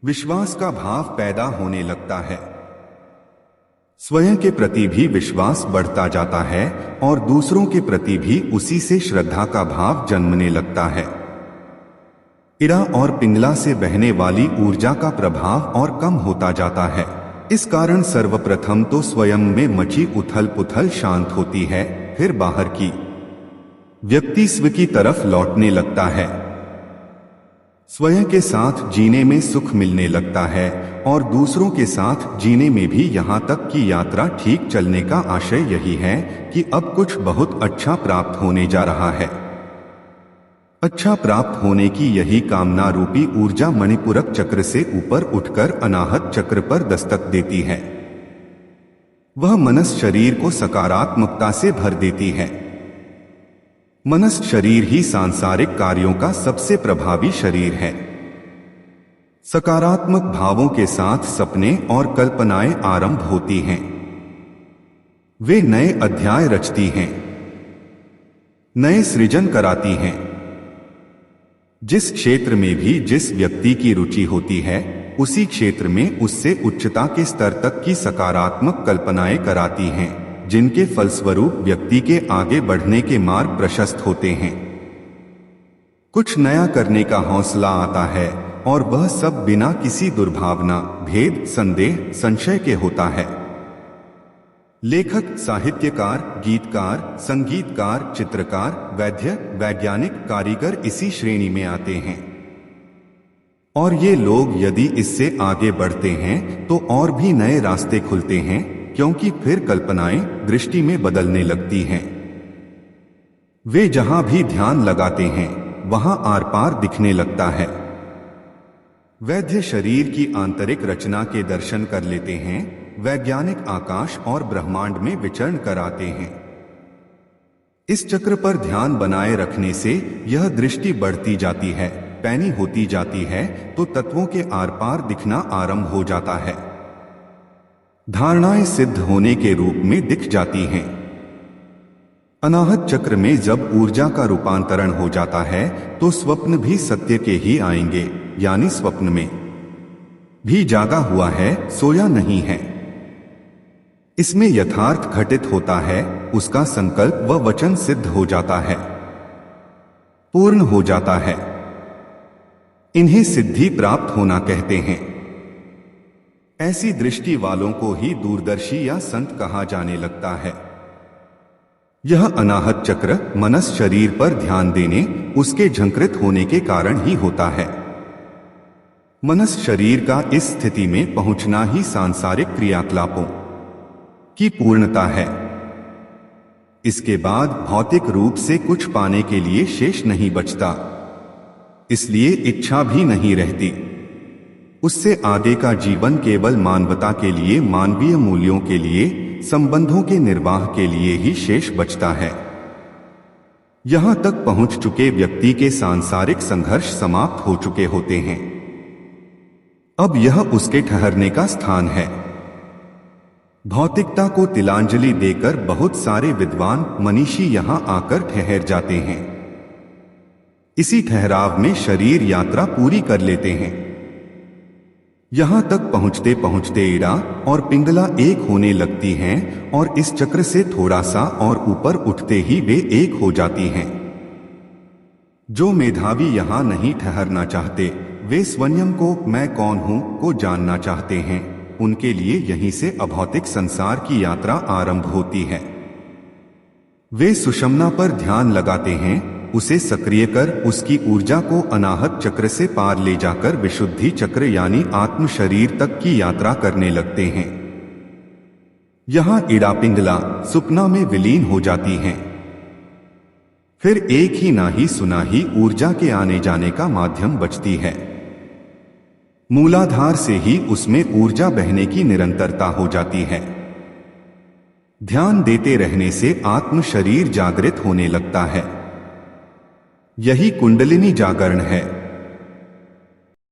विश्वास का भाव पैदा होने लगता है। स्वयं के प्रति भी विश्वास बढ़ता जाता है और दूसरों के प्रति भी उसी से श्रद्धा का भाव जन्मने लगता है। इड़ा और पिंगला से बहने वाली ऊर्जा का प्रभाव और कम होता जाता है। इस कारण सर्वप्रथम तो स्वयं में मची उथल पुथल शांत होती है, फिर बाहर की व्यक्ति स्व की तरफ लौटने लगता है। स्वयं के साथ जीने में सुख मिलने लगता है और दूसरों के साथ जीने में भी। यहाँ तक कि यात्रा ठीक चलने का आशय यही है कि अब कुछ बहुत अच्छा प्राप्त होने जा रहा है। अच्छा प्राप्त होने की यही कामना रूपी ऊर्जा मणिपूरक चक्र से ऊपर उठकर अनाहत चक्र पर दस्तक देती है। वह मनस शरीर को सकारात्मकता से भर देती है। मनस शरीर ही सांसारिक कार्यों का सबसे प्रभावी शरीर है। सकारात्मक भावों के साथ सपने और कल्पनाएं आरंभ होती हैं। वे नए अध्याय रचती हैं, नए सृजन कराती हैं। जिस क्षेत्र में भी जिस व्यक्ति की रुचि होती है, उसी क्षेत्र में उससे उच्चता के स्तर तक की सकारात्मक कल्पनाएं कराती हैं, जिनके फलस्वरूप व्यक्ति के आगे बढ़ने के मार्ग प्रशस्त होते हैं। कुछ नया करने का हौसला आता है और वह सब बिना किसी दुर्भावना, भेद, संदेह, संशय के होता है। लेखक, साहित्यकार, गीतकार, संगीतकार, चित्रकार, वैद्य, वैज्ञानिक, कारीगर इसी श्रेणी में आते हैं। और ये लोग यदि इससे आगे बढ़ते हैं तो और भी नए रास्ते खुलते हैं, क्योंकि फिर कल्पनाएं दृष्टि में बदलने लगती हैं। वे जहां भी ध्यान लगाते हैं वहां आर पार दिखने लगता है। वैद्य शरीर की आंतरिक रचना के दर्शन कर लेते हैं, वैज्ञानिक आकाश और ब्रह्मांड में विचरण कराते हैं। इस चक्र पर ध्यान बनाए रखने से यह दृष्टि बढ़ती जाती है, पैनी होती जाती है, तो तत्वों के आर पार दिखना आरंभ हो जाता है। धारणाएं सिद्ध होने के रूप में दिख जाती हैं। अनाहत चक्र में जब ऊर्जा का रूपांतरण हो जाता है तो स्वप्न भी सत्य के ही आएंगे, यानी स्वप्न में भी जागा हुआ है, सोया नहीं है। इसमें यथार्थ घटित होता है, उसका संकल्प व वचन सिद्ध हो जाता है, पूर्ण हो जाता है। इन्हें सिद्धि प्राप्त होना कहते हैं। ऐसी दृष्टि वालों को ही दूरदर्शी या संत कहा जाने लगता है। यह अनाहत चक्र मनस शरीर पर ध्यान देने, उसके झंकृत होने के कारण ही होता है। मनस शरीर का इस स्थिति में पहुंचना ही सांसारिक क्रियाकलापों की पूर्णता है। इसके बाद भौतिक रूप से कुछ पाने के लिए शेष नहीं बचता, इसलिए इच्छा भी नहीं रहती। उससे आगे का जीवन केवल मानवता के लिए, मानवीय मूल्यों के लिए, संबंधों के निर्वाह के लिए ही शेष बचता है। यहां तक पहुंच चुके व्यक्ति के सांसारिक संघर्ष समाप्त हो चुके होते हैं। अब यह उसके ठहरने का स्थान है। भौतिकता को तिलांजलि देकर बहुत सारे विद्वान मनीषी यहां आकर ठहर जाते हैं। इसी ठहराव में शरीर यात्रा पूरी कर लेते हैं। यहां तक पहुंचते पहुंचते इड़ा और पिंगला एक होने लगती हैं और इस चक्र से थोड़ा सा और ऊपर उठते ही वे एक हो जाती हैं। जो मेधावी यहां नहीं ठहरना चाहते, वे स्वयं को मैं कौन हूं को जानना चाहते हैं, उनके लिए यहीं से अभौतिक संसार की यात्रा आरंभ होती है। वे सुषुम्ना पर ध्यान लगाते हैं, उसे सक्रिय कर उसकी ऊर्जा को अनाहत चक्र से पार ले जाकर विशुद्धि चक्र यानी आत्म शरीर तक की यात्रा करने लगते हैं। यहां इड़ा पिंगला सुपना में विलीन हो जाती हैं। फिर एक ही ना ही सुना ही ऊर्जा के आने जाने का माध्यम बचती है। मूलाधार से ही उसमें ऊर्जा बहने की निरंतरता हो जाती है। ध्यान देते रहने से आत्म शरीर जागृत होने लगता है। यही कुंडलिनी जागरण है।